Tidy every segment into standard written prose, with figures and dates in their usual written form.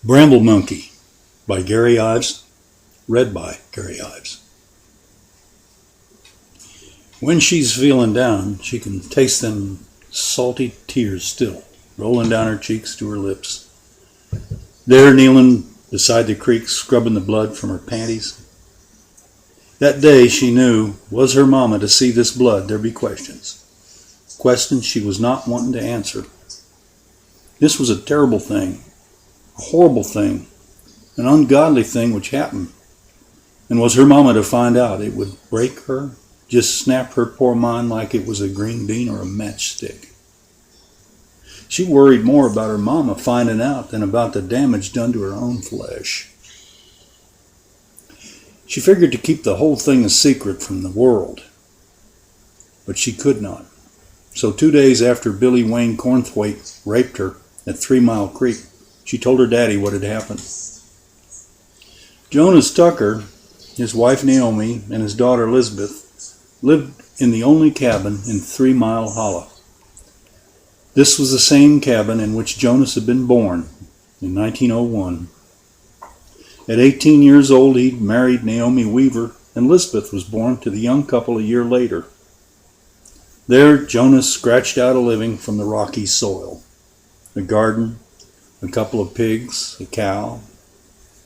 Bramble Monkey by Gary Ives, read by Gary Ives. When she's feeling down, she can taste them salty tears still, rolling down her cheeks to her lips. There, kneeling beside the creek, scrubbing the blood from her panties. That day, she knew, was her mama to see this blood, there'd be questions. Questions she was not wanting to answer. This was a terrible thing, a horrible thing, an ungodly thing which happened. And was her mama to find out, it would break her, just snap her poor mind like it was a green bean or a matchstick. She worried more about her mama finding out than about the damage done to her own flesh. She figured to keep the whole thing a secret from the world, but she could not. So 2 days after Billy Wayne Cornthwaite raped her at 3 Mile Creek, she told her daddy what had happened. Jonas Tucker, his wife Naomi, and his daughter Elizabeth lived in the only cabin in 3 Mile Hollow. This was the same cabin in which Jonas had been born in 1901. At 18 years old, he married Naomi Weaver, and Elizabeth was born to the young couple a year later. There, Jonas scratched out a living from the rocky soil. A garden, a couple of pigs, a cow,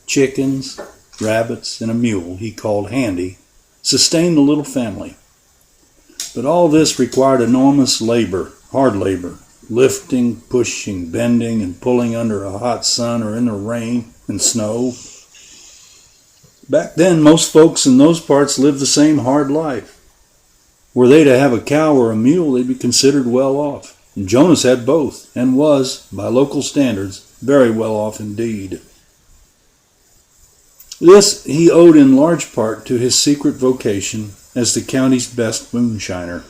chickens, rabbits, and a mule he called Handy sustained the little family. But all this required enormous labor, hard labor, lifting, pushing, bending, and pulling under a hot sun or in the rain and snow. Back then, most folks in those parts lived the same hard life. Were they to have a cow or a mule, they'd be considered well off. And Jonas had both, and was, by local standards, very well off indeed. This he owed in large part to his secret vocation as the county's best moonshiner.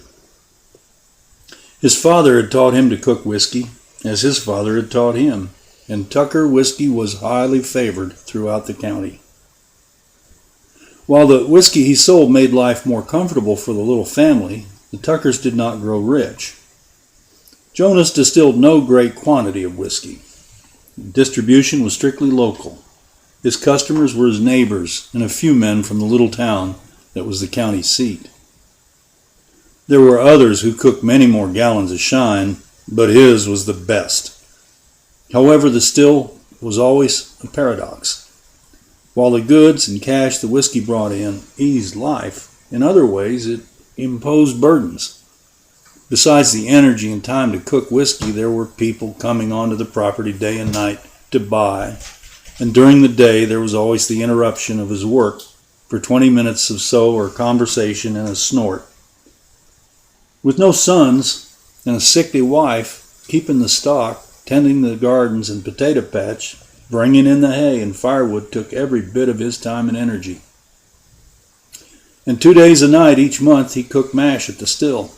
His father had taught him to cook whiskey, as his father had taught him, and Tucker whiskey was highly favored throughout the county. While the whiskey he sold made life more comfortable for the little family, the Tuckers did not grow rich. Jonas distilled no great quantity of whiskey. Distribution was strictly local. His customers were his neighbors and a few men from the little town that was the county seat. There were others who cooked many more gallons of shine, but his was the best. However, the still was always a paradox. While the goods and cash the whiskey brought in eased life, in other ways it imposed burdens. Besides the energy and time to cook whiskey, there were people coming onto the property day and night to buy, and during the day there was always the interruption of his work for 20 minutes of so or conversation and a snort. With no sons and a sickly wife, keeping the stock, tending the gardens and potato patch, bringing in the hay and firewood took every bit of his time and energy. And 2 days a night each month he cooked mash at the still.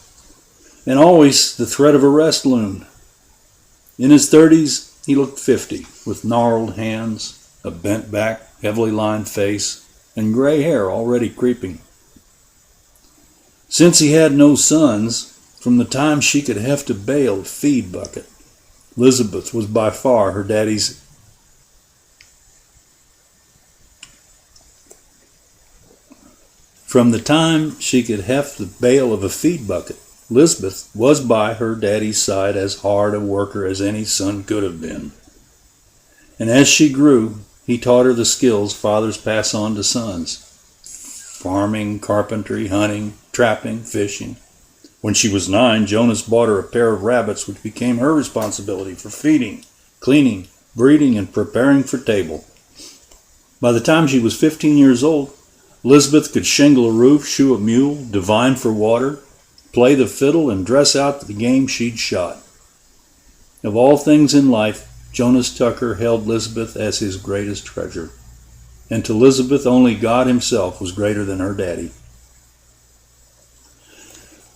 And always the threat of arrest loomed. In his 30s, he looked 50, with gnarled hands, a bent back, heavily lined face, and gray hair already creeping. Since he had no sons, from the time she could heft a bale of feed bucket, Elizabeth was by far her daddy's From the time she could heft the bale of a feed bucket, Elizabeth was by her daddy's side as hard a worker as any son could have been. And as she grew, he taught her the skills fathers pass on to sons. Farming, carpentry, hunting, trapping, fishing. When she was 9, Jonas bought her a pair of rabbits which became her responsibility for feeding, cleaning, breeding, and preparing for table. By the time she was 15 years old, Elizabeth could shingle a roof, shoe a mule, divine for water, play the fiddle, and dress out the game she'd shot. Of all things in life, Jonas Tucker held Elizabeth as his greatest treasure. And to Elizabeth, only God himself was greater than her daddy.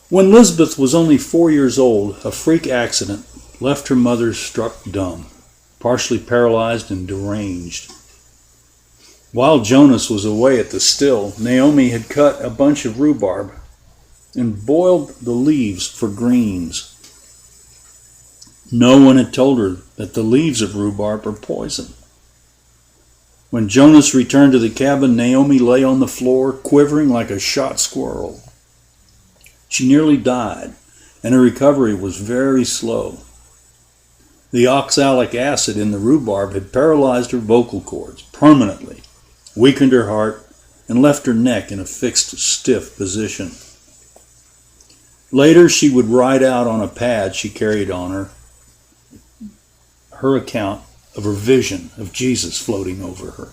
When Elizabeth was only 4 years old, a freak accident left her mother struck dumb, partially paralyzed and deranged. While Jonas was away at the still, Naomi had cut a bunch of rhubarb and boiled the leaves for greens. No one had told her that the leaves of rhubarb are poison. When Jonas returned to the cabin, Naomi lay on the floor, quivering like a shot squirrel. She nearly died, and her recovery was very slow. The oxalic acid in the rhubarb had paralyzed her vocal cords permanently, weakened her heart, and left her neck in a fixed, stiff position. Later, she would write out on a pad she carried on her account of her vision of Jesus floating over her.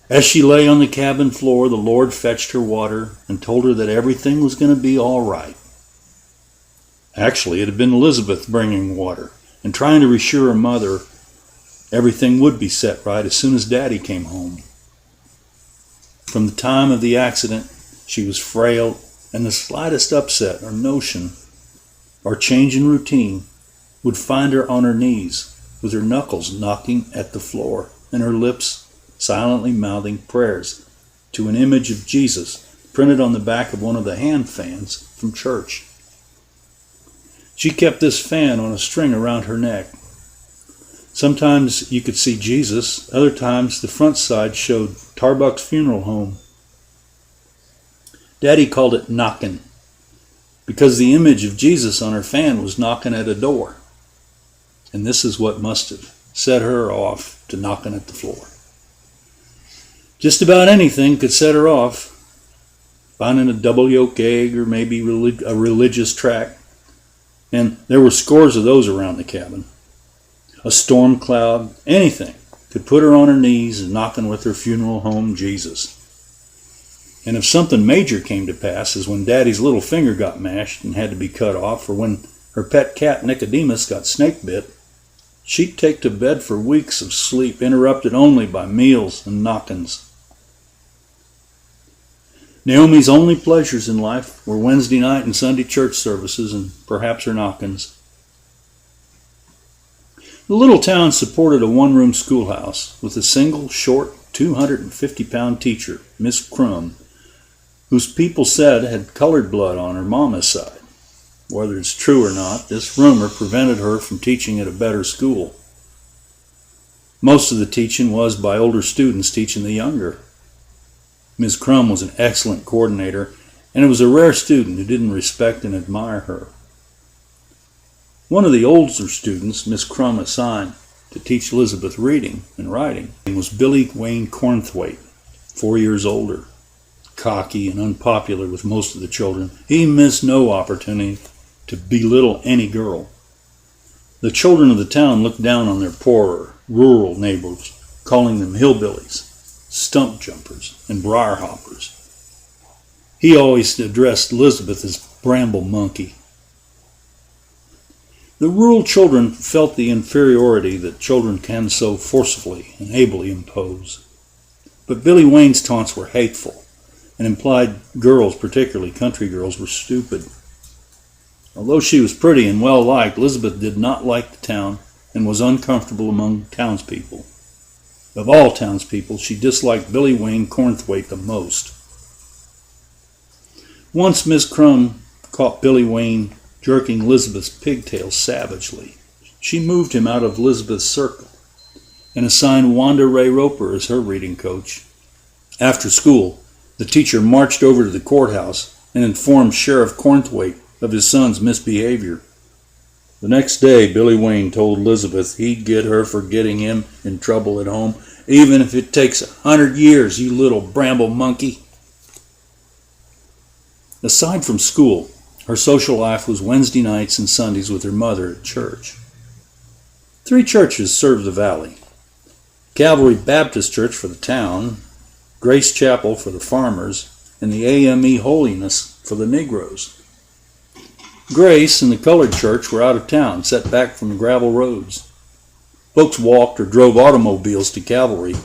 As she lay on the cabin floor, the Lord fetched her water and told her that everything was going to be all right. Actually, it had been Elizabeth bringing water and trying to reassure her mother everything would be set right as soon as Daddy came home. From the time of the accident, she was frail, and the slightest upset or notion or change in routine would find her on her knees with her knuckles knocking at the floor and her lips silently mouthing prayers to an image of Jesus printed on the back of one of the hand fans from church. She kept this fan on a string around her neck. Sometimes you could see Jesus, other times the front side showed Tarbuck's funeral home. Daddy called it knocking, because the image of Jesus on her fan was knocking at a door. And this is what must have set her off to knocking at the floor. Just about anything could set her off. Finding a double yolk egg or maybe a religious tract. And there were scores of those around the cabin. A storm cloud, anything could put her on her knees and knocking with her funeral home Jesus. And if something major came to pass, as when Daddy's little finger got mashed and had to be cut off, or when her pet cat Nicodemus got snake bit, she'd take to bed for weeks of sleep, interrupted only by meals and knockings. Naomi's only pleasures in life were Wednesday night and Sunday church services and perhaps her knockings. The little town supported a one-room schoolhouse with a single, short, 250-pound teacher, Miss Crum, whose people said had colored blood on her mama's side. Whether it's true or not, this rumor prevented her from teaching at a better school. Most of the teaching was by older students teaching the younger. Ms. Crum was an excellent coordinator, and it was a rare student who didn't respect and admire her. One of the older students Miss Crum assigned to teach Elizabeth reading and writing was Billy Wayne Cornthwaite, 4 years older. Cocky and unpopular with most of the children, he missed no opportunity to belittle any girl. The children of the town looked down on their poorer, rural neighbors, calling them hillbillies, stump jumpers, and briar hoppers. He always addressed Elizabeth as Bramble Monkey. The rural children felt the inferiority that children can so forcibly and ably impose. But Billy Wayne's taunts were hateful and implied girls, particularly country girls, were stupid. Although she was pretty and well-liked, Elizabeth did not like the town and was uncomfortable among townspeople. Of all townspeople, she disliked Billy Wayne Cornthwaite the most. Once Miss Crum caught Billy Wayne jerking Elizabeth's pigtails savagely. She moved him out of Elizabeth's circle and assigned Wanda Ray Roper as her reading coach. After school, the teacher marched over to the courthouse and informed Sheriff Cornthwaite of his son's misbehavior. The next day, Billy Wayne told Elizabeth he'd get her for getting him in trouble at home, even if it takes 100 years, you little Bramble Monkey. Aside from school, her social life was Wednesday nights and Sundays with her mother at church. 3 churches served the valley. Calvary Baptist Church for the town, Grace Chapel for the farmers, and the AME Holiness for the Negroes. Grace and the colored church were out of town, set back from the gravel roads. Folks walked or drove automobiles to Calvary.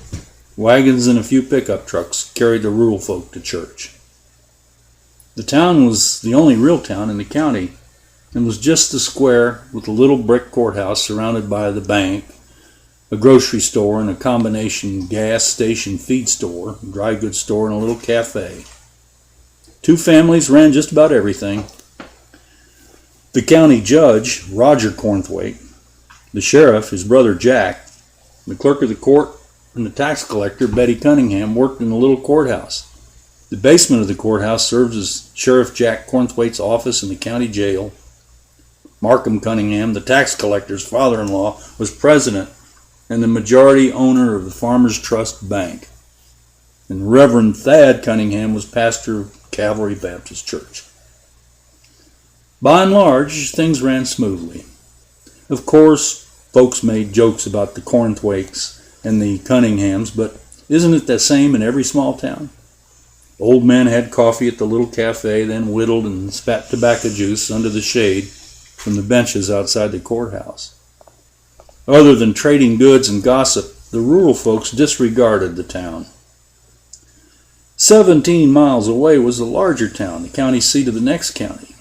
Wagons and a few pickup trucks carried the rural folk to church. The town was the only real town in the county and was just the square with a little brick courthouse surrounded by the bank, a grocery store, and a combination gas station feed store, dry goods store, and a little cafe. 2 families ran just about everything. The county judge, Roger Cornthwaite, the sheriff, his brother Jack, the clerk of the court, and the tax collector, Betty Cunningham, worked in the little courthouse. The basement of the courthouse served as Sheriff Jack Cornthwaite's office and the county jail. Markham Cunningham, the tax collector's father-in-law, was president and the majority owner of the Farmers Trust Bank. And Reverend Thad Cunningham was pastor of Calvary Baptist Church. By and large, things ran smoothly. Of course, folks made jokes about the Cornthwaites and the Cunninghams, but isn't it the same in every small town? Old men had coffee at the little cafe, then whittled and spat tobacco juice under the shade from the benches outside the courthouse. Other than trading goods and gossip, the rural folks disregarded the town. 17 miles away was the larger town, the county seat of the next county.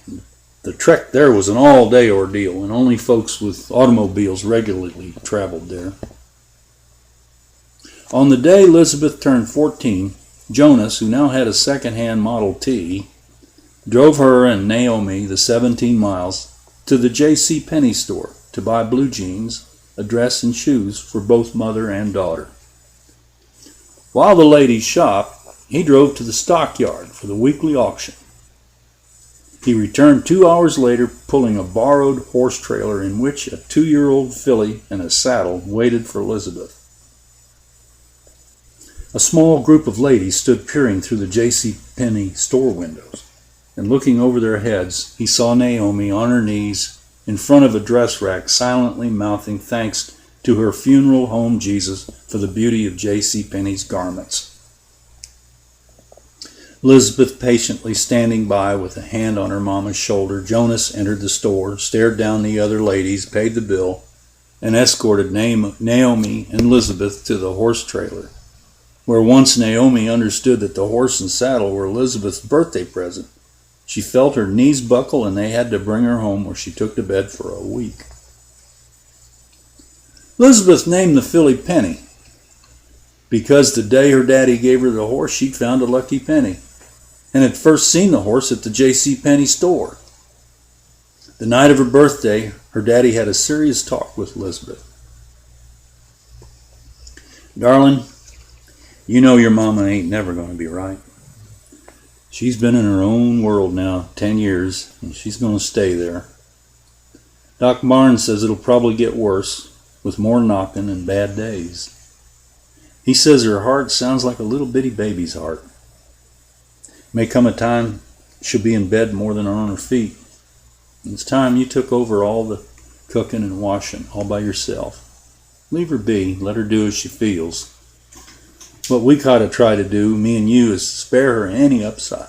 The trek there was an all-day ordeal, and only folks with automobiles regularly traveled there. On the day Elizabeth turned 14, Jonas, who now had a second-hand Model T, drove her and Naomi the 17 miles to the J.C. Penney store to buy blue jeans, a dress, and shoes for both mother and daughter. While the ladies shopped, he drove to the stockyard for the weekly auction. He returned 2 hours later pulling a borrowed horse trailer in which a 2-year-old filly and a saddle waited for Elizabeth. A small group of ladies stood peering through the J.C. Penney store windows, and looking over their heads, he saw Naomi on her knees in front of a dress rack, silently mouthing thanks to her funeral home Jesus for the beauty of J.C. Penney's garments. Elizabeth patiently standing by with a hand on her mama's shoulder, Jonas entered the store, stared down the other ladies, paid the bill, and escorted Naomi and Elizabeth to the horse trailer, where once Naomi understood that the horse and saddle were Elizabeth's birthday present. She felt her knees buckle, and they had to bring her home, where she took to bed for a week. Elizabeth named the filly Penny, because the day her daddy gave her the horse, she'd found a lucky penny, and had first seen the horse at the J.C. Penney store. The night of her birthday, her daddy had a serious talk with Elizabeth. "Darling, you know your mama ain't never going to be right. She's been in her own world now 10 years, and she's going to stay there. Doc Barnes says it'll probably get worse, with more knocking and bad days. He says her heart sounds like a little bitty baby's heart. May come a time she'll be in bed more than on her feet. It's time you took over all the cooking and washing all by yourself. Leave her be, let her do as she feels. What we gotta try to do, me and you, is spare her any upside.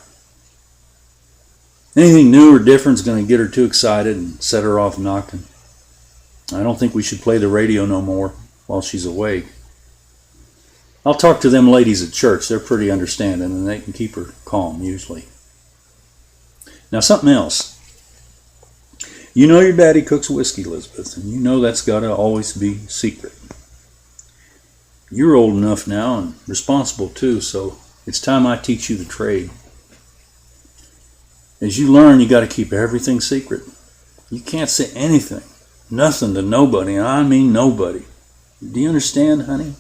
Anything new or different is going to get her too excited and set her off knocking. I don't think we should play the radio no more while she's awake. I'll talk to them ladies at church. They're pretty understanding, and they can keep her calm usually. Now, something else. You know your daddy cooks whiskey, Elizabeth, and you know that's got to always be secret. You're old enough now and responsible too, so it's time I teach you the trade. As you learn, you got to keep everything secret. You can't say anything, nothing to nobody, and I mean nobody. Do you understand, honey?"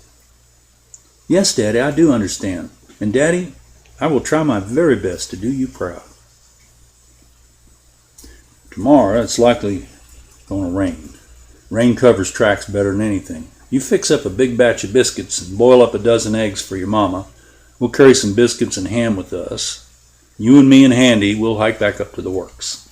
"Yes, Daddy, I do understand. And Daddy, I will try my very best to do you proud." "Tomorrow, it's likely going to rain. Rain covers tracks better than anything. You fix up a big batch of biscuits and boil up a dozen eggs for your mama. We'll carry some biscuits and ham with us. You and me and Handy, we'll hike back up to the works."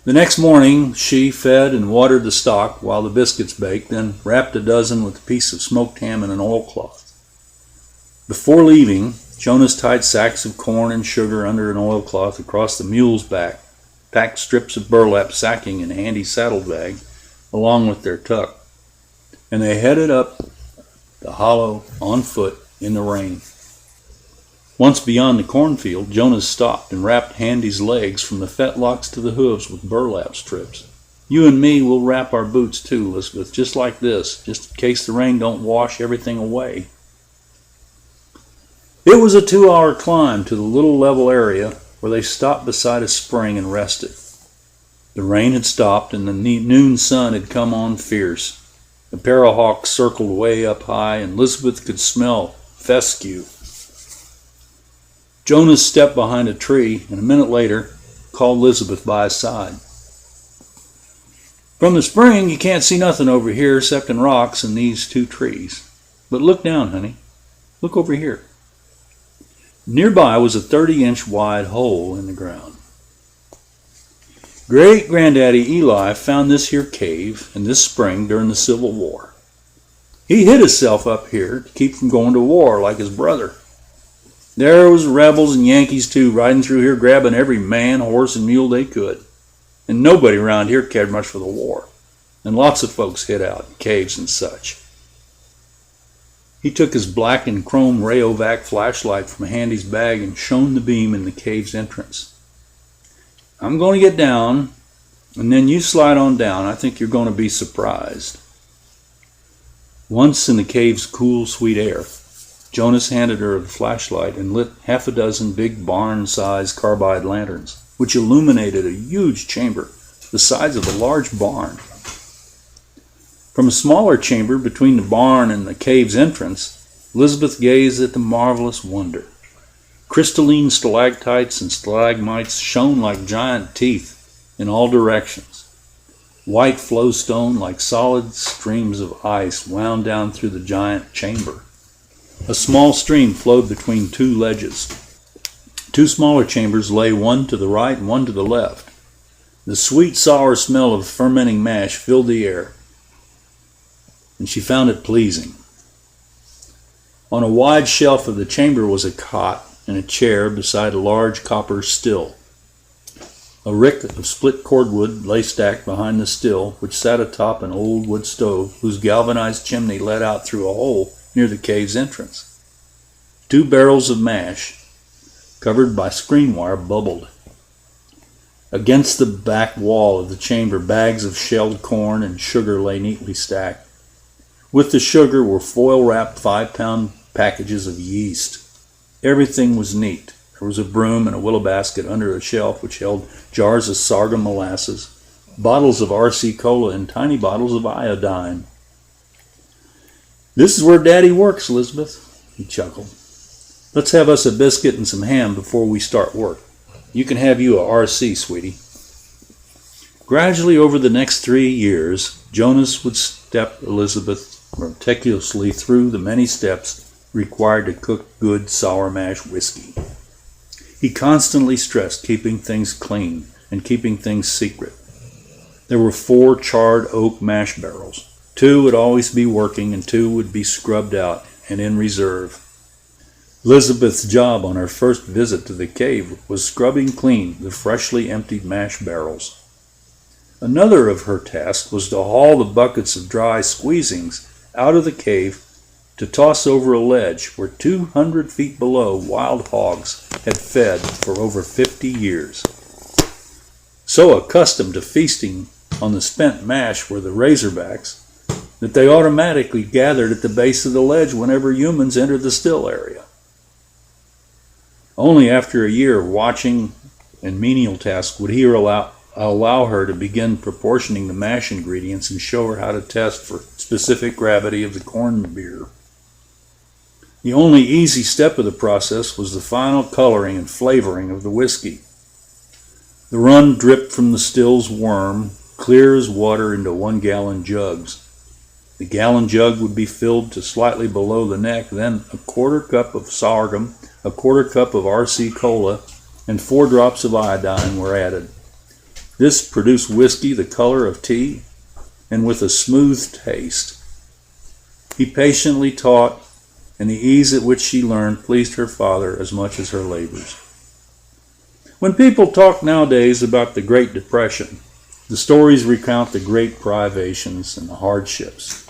The next morning, she fed and watered the stock while the biscuits baked, then wrapped a dozen with a piece of smoked ham in an oilcloth. Before leaving, Jonas tied sacks of corn and sugar under an oilcloth across the mule's back, packed strips of burlap sacking in Handy's saddlebag, along with their tuck, and they headed up the hollow on foot in the rain. Once beyond the cornfield, Jonas stopped and wrapped Handy's legs from the fetlocks to the hooves with burlap strips. "You and me will wrap our boots too, Elizabeth, just like this, just in case the rain don't wash everything away." It was a 2-hour climb to the little level area where they stopped beside a spring and rested. The rain had stopped and the noon sun had come on fierce. The parahawk circled way up high, and Elizabeth could smell fescue. Jonas stepped behind a tree, and a minute later called Elizabeth by his side. From the spring, you can't see nothing over here except in rocks and these two trees. But look down, honey. Look over here. Nearby was a 30-inch wide hole in the ground. Great-granddaddy Eli found this here cave in this spring during the Civil War. He hid himself up here to keep from going to war like his brother. There was rebels and Yankees too, riding through here grabbing every man, horse, and mule they could. And nobody around here cared much for the war. And lots of folks hid out in caves and such. He took his black and chrome Rayovac flashlight from Handy's bag and shone the beam in the cave's entrance. I'm going to get down, and then you slide on down. I think you're going to be surprised. Once in the cave's cool, sweet air, Jonas handed her the flashlight and lit half a dozen big barn-sized carbide lanterns, which illuminated a huge chamber the size of a large barn. From a smaller chamber between the barn and the cave's entrance, Elizabeth gazed at the marvelous wonder. Crystalline stalactites and stalagmites shone like giant teeth in all directions. White flowstone like solid streams of ice wound down through the giant chamber. A small stream flowed between two ledges. Two smaller chambers lay one to the right and one to the left. The sweet, sour smell of fermenting mash filled the air, and she found it pleasing. On a wide shelf of the chamber was a cot and a chair beside a large copper still. A rick of split cordwood lay stacked behind the still, which sat atop an old wood stove whose galvanized chimney led out through a hole near the cave's entrance. 2 barrels of mash, covered by screen wire, bubbled. Against the back wall of the chamber, bags of shelled corn and sugar lay neatly stacked. With the sugar were foil-wrapped 5-pound packages of yeast. Everything was neat. There was a broom and a willow basket under a shelf which held jars of sorghum molasses, bottles of RC Cola, and tiny bottles of iodine. "This is where Daddy works, Elizabeth," he chuckled. "Let's have us a biscuit and some ham before we start work. You can have you a RC, sweetie." Gradually over the next 3 years, Jonas would step Elizabeth meticulously through the many steps required to cook good sour mash whiskey. He constantly stressed keeping things clean and keeping things secret. There were 4 charred oak mash barrels. 2 would always be working and 2 would be scrubbed out and in reserve. Elizabeth's job on her first visit to the cave was scrubbing clean the freshly emptied mash barrels. Another of her tasks was to haul the buckets of dry squeezings out of the cave to toss over a ledge where 200 feet below wild hogs had fed for over 50 years. So accustomed to feasting on the spent mash were the razorbacks that they automatically gathered at the base of the ledge whenever humans entered the still area. Only after a year of watching and menial tasks would he allow her to begin proportioning the mash ingredients and show her how to test for specific gravity of the corn beer. The only easy step of the process was the final coloring and flavoring of the whiskey. The run dripped from the still's worm, clear as water, into 1-gallon jugs. The gallon jug would be filled to slightly below the neck, then a 1/4 cup of sorghum, a 1/4 cup of RC Cola, and 4 drops of iodine were added. This produced whiskey the color of tea and with a smooth taste. He patiently taught, and the ease at which she learned pleased her father as much as her labors. When people talk nowadays about the Great Depression, the stories recount the great privations and the hardships.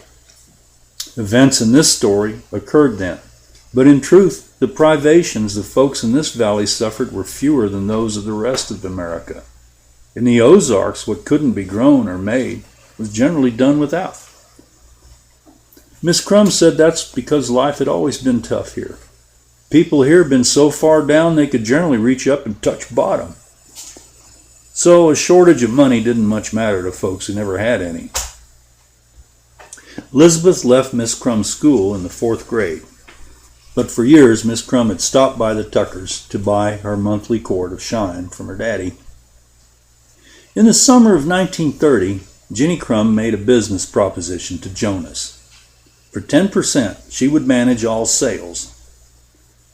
Events in this story occurred then, but in truth, the privations the folks in this valley suffered were fewer than those of the rest of America. In the Ozarks, what couldn't be grown or made was generally done without. Miss Crum said that's because life had always been tough here. People here had been so far down they could generally reach up and touch bottom. So a shortage of money didn't much matter to folks who never had any. Elizabeth left Miss Crumb's school in the 4th grade, but for years Miss Crumb had stopped by the Tuckers to buy her monthly quart of shine from her daddy. In the summer of 1930, Jenny Crumb made a business proposition to Jonas. For 10%, she would manage all sales.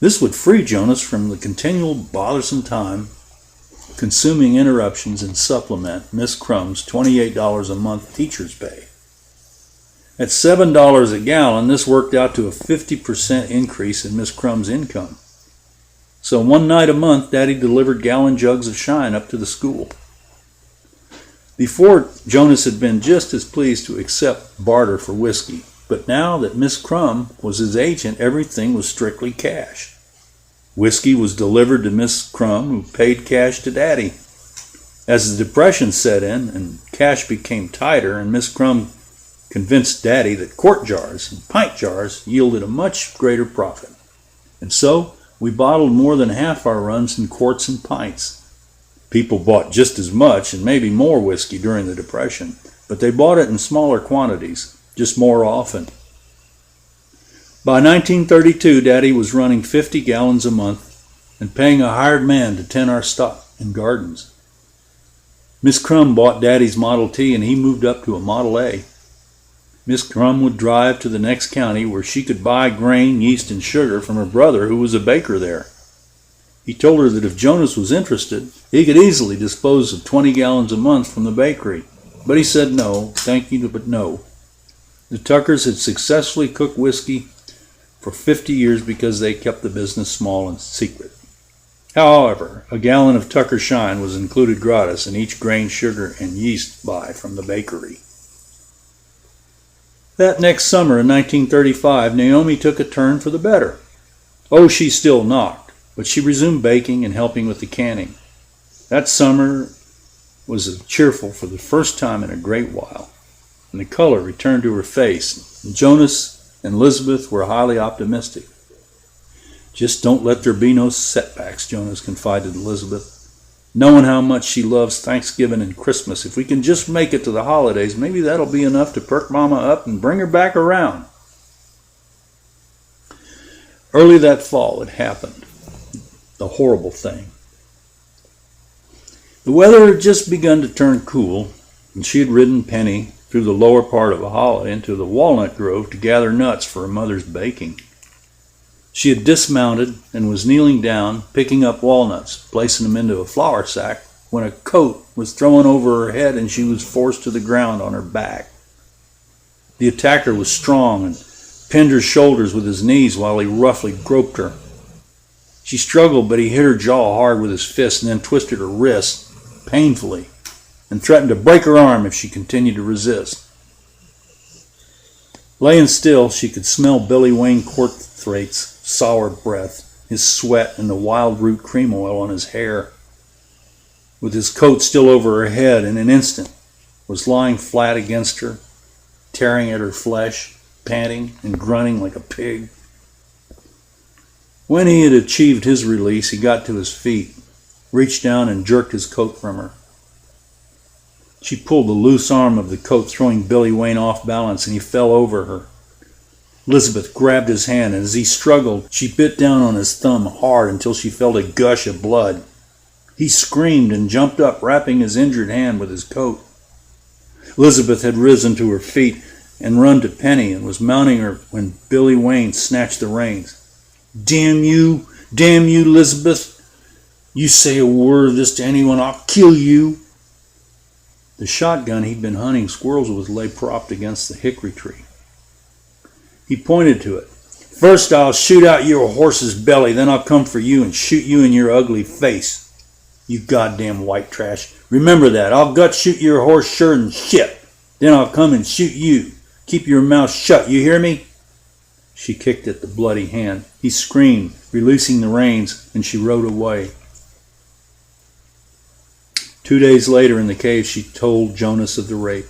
This would free Jonas from the continual bothersome time-consuming interruptions and supplement Miss Crumb's $28 a month teacher's pay. At $7 a gallon, this worked out to a 50% increase in Miss Crumb's income. So one night a month, Daddy delivered gallon jugs of shine up to the school. Before, Jonas had been just as pleased to accept barter for whiskey, but now that Miss Crumb was his agent, everything was strictly cash. Whiskey was delivered to Miss Crumb, who paid cash to Daddy. As the Depression set in and cash became tighter, and Miss Crumb convinced Daddy that quart jars and pint jars yielded a much greater profit. And so, we bottled more than half our runs in quarts and pints. People bought just as much and maybe more whiskey during the Depression, but they bought it in smaller quantities, just more often. By 1932, Daddy was running 50 gallons a month and paying a hired man to tend our stock and gardens. Miss Crumb bought Daddy's Model T and he moved up to a Model A. Miss Crumb would drive to the next county where she could buy grain, yeast, and sugar from her brother who was a baker there. He told her that if Jonas was interested, he could easily dispose of 20 gallons a month from the bakery. But he said no, thank you, but no. The Tuckers had successfully cooked whiskey for 50 years because they kept the business small and secret. However, a gallon of Tucker shine was included gratis in each grain, sugar, and yeast buy from the bakery. That next summer in 1935, Naomi took a turn for the better. Oh, she still knocked, but she resumed baking and helping with the canning. That summer was cheerful for the first time in a great while, and the color returned to her face. And Jonas and Elizabeth were highly optimistic. Just don't let there be no setbacks, Jonas confided to Elizabeth. Knowing how much she loves Thanksgiving and Christmas, if we can just make it to the holidays, maybe that'll be enough to perk Mama up and bring her back around. Early that fall it happened, the horrible thing. The weather had just begun to turn cool, and she had ridden Penny through the lower part of Holland into the walnut grove to gather nuts for her mother's baking. She had dismounted and was kneeling down, picking up walnuts, placing them into a flour sack, when a coat was thrown over her head and she was forced to the ground on her back. The attacker was strong and pinned her shoulders with his knees while he roughly groped her. She struggled, but he hit her jaw hard with his fist and then twisted her wrist painfully and threatened to break her arm if she continued to resist. Laying still, she could smell Billy Wayne Corthraite's sour breath, his sweat, and the wild root cream oil on his hair. With his coat still over her head, in an instant, was lying flat against her, tearing at her flesh, panting and grunting like a pig. When he had achieved his release, he got to his feet, reached down and jerked his coat from her. She pulled the loose arm of the coat, throwing Billy Wayne off balance, and he fell over her. Elizabeth grabbed his hand, and as he struggled, she bit down on his thumb hard until she felt a gush of blood. He screamed and jumped up, wrapping his injured hand with his coat. Elizabeth had risen to her feet and run to Penny and was mounting her when Billy Wayne snatched the reins. Damn you, Elizabeth. You say a word of this to anyone, I'll kill you." The shotgun he'd been hunting squirrels with lay propped against the hickory tree. He pointed to it. "First I'll shoot out your horse's belly, then I'll come for you and shoot you in your ugly face. You goddamn white trash. Remember that. I'll gut shoot your horse sure and shit. Then I'll come and shoot you. Keep your mouth shut, you hear me?" She kicked at the bloody hand. He screamed, releasing the reins, and she rode away. 2 days later in the cave, she told Jonas of the rape.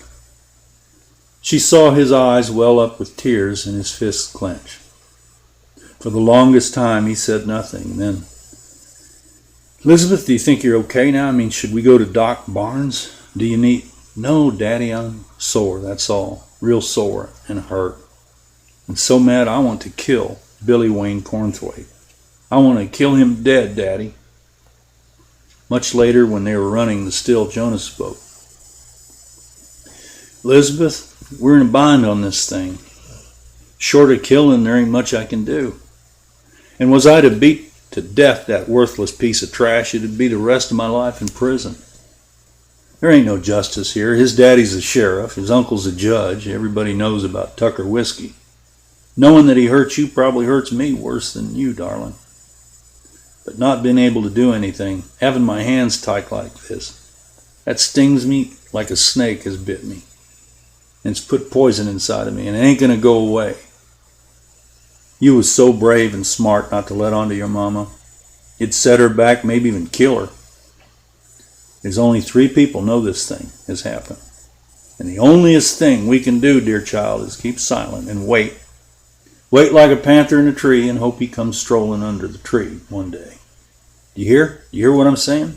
She saw his eyes well up with tears and his fists clench. For the longest time, he said nothing. Then, "Elizabeth, do you think you're okay now? I mean, should we go to Doc Barnes? Do you need—" "No, Daddy, I'm sore, that's all." real sore and hurt, and so mad I want to kill Billy Wayne Cornthwaite. I want to kill him dead, Daddy. Much later, when they were running the still, Jonas spoke. Elizabeth, we're in a bind on this thing. Short of killing, there ain't much I can do. And was I to beat to death that worthless piece of trash, it'd be the rest of my life in prison. There ain't no justice here. His daddy's a sheriff, his uncle's a judge. Everybody knows about Tucker whiskey. Knowing that he hurts you probably hurts me worse than you, darling. But not being able to do anything, having my hands tied like this, that stings me like a snake has bit me. And it's put poison inside of me, and it ain't gonna go away. You was so brave and smart not to let on to your mama. It'd set her back, maybe even kill her. There's only 3 people know this thing has happened. And the onlyest thing we can do, dear child, is keep silent and wait. Wait like a panther in a tree and hope he comes strolling under the tree one day. Do you hear? Do you hear what I'm saying?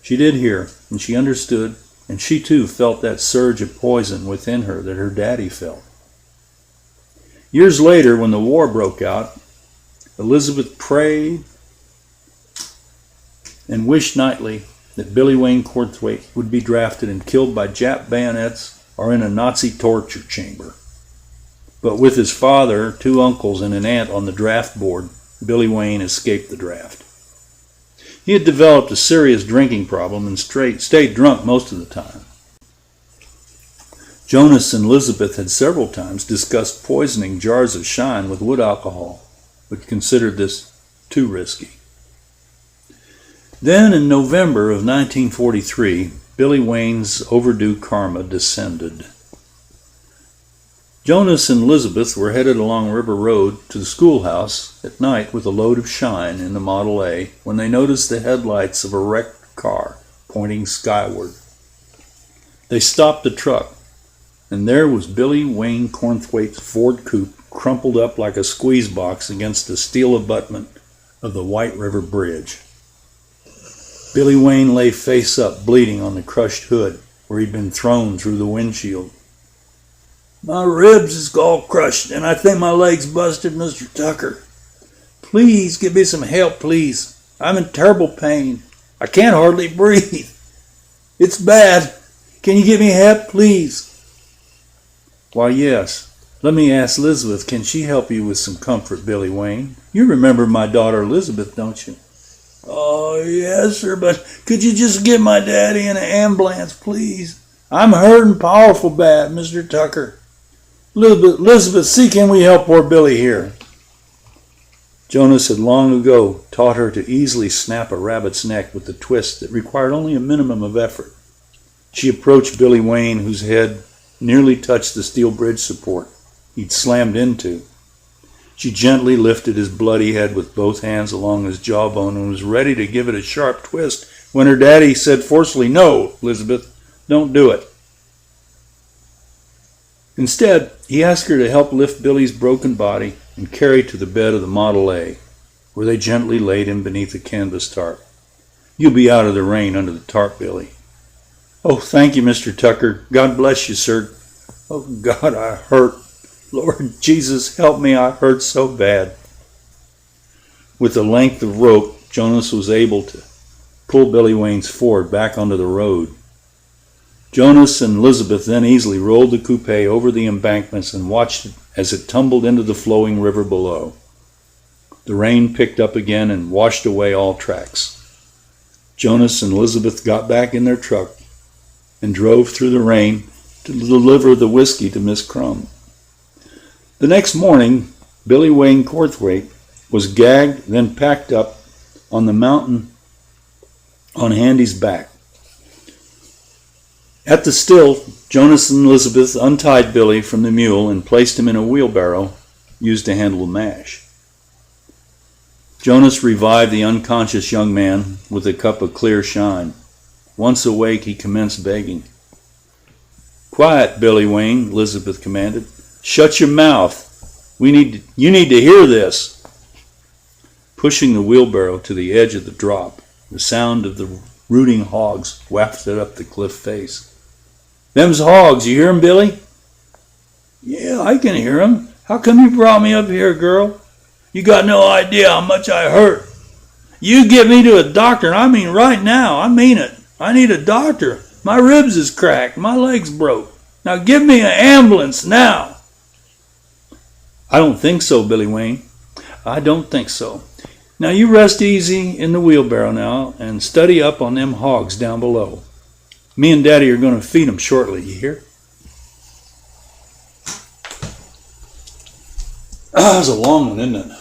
She did hear, and she understood, and she too felt that surge of poison within her that her daddy felt. Years later, when the war broke out, Elizabeth prayed and wished nightly that Billy Wayne Cornthwaite would be drafted and killed by Jap bayonets or in a Nazi torture chamber. But with his father, 2 uncles, and an aunt on the draft board, Billy Wayne escaped the draft. He had developed a serious drinking problem and stayed drunk most of the time. Jonas and Elizabeth had several times discussed poisoning jars of shine with wood alcohol, but considered this too risky. Then in November of 1943, Billy Wayne's overdue karma descended. Jonas and Elizabeth were headed along River Road to the schoolhouse at night with a load of shine in the Model A when they noticed the headlights of a wrecked car pointing skyward. They stopped the truck, and there was Billy Wayne Cornthwaite's Ford coupe crumpled up like a squeeze box against the steel abutment of the White River Bridge. Billy Wayne lay face up, bleeding on the crushed hood where he'd been thrown through the windshield. My ribs is all crushed, and I think my leg's busted, Mr. Tucker. Please give me some help, please. I'm in terrible pain. I can't hardly breathe. It's bad. Can you give me help, please? Why, yes. Let me ask Elizabeth, can she help you with some comfort, Billy Wayne? You remember my daughter Elizabeth, don't you? Oh, yes, sir, but could you just get my daddy in an ambulance, please? I'm hurting powerful bad, Mr. Tucker. Elizabeth, see, can we help poor Billy here? Jonas had long ago taught her to easily snap a rabbit's neck with a twist that required only a minimum of effort. She approached Billy Wayne, whose head nearly touched the steel bridge support he'd slammed into. She gently lifted his bloody head with both hands along his jawbone and was ready to give it a sharp twist when her daddy said forcefully, "No, Elizabeth, don't do it." Instead, he asked her to help lift Billy's broken body and carry to the bed of the Model A, where they gently laid him beneath a canvas tarp. "You'll be out of the rain under the tarp, Billy." "Oh, thank you, Mr. Tucker. God bless you, sir." "Oh, God, I hurt. Lord Jesus, help me, I hurt so bad." With the length of rope, Jonas was able to pull Billy Wayne's Ford back onto the road. Jonas and Elizabeth then easily rolled the coupe over the embankments and watched it as it tumbled into the flowing river below. The rain picked up again and washed away all tracks. Jonas and Elizabeth got back in their truck and drove through the rain to deliver the whiskey to Miss Crumb. The next morning, Billy Wayne Cornthwaite was gagged, then packed up on the mountain on Handy's back. At the still, Jonas and Elizabeth untied Billy from the mule and placed him in a wheelbarrow used to handle the mash. Jonas revived the unconscious young man with a cup of clear shine. Once awake, he commenced begging. "Quiet, Billy Wayne," Elizabeth commanded. "Shut your mouth. You need to hear this." Pushing the wheelbarrow to the edge of the drop, the sound of the rooting hogs wafted up the cliff face. "Them's hogs, you hear 'em, Billy? Yeah, I can hear him. How come you brought me up here, girl? You got no idea how much I hurt. You get me to a doctor, and I mean right now. I mean it. I need a doctor. My ribs is cracked. My leg's broke. Now give me an ambulance now. I don't think so, Billy Wayne. I don't think so. Now you rest easy in the wheelbarrow now and study up on them hogs down below. Me and Daddy are going to feed them shortly, you hear? That was a long one, isn't it?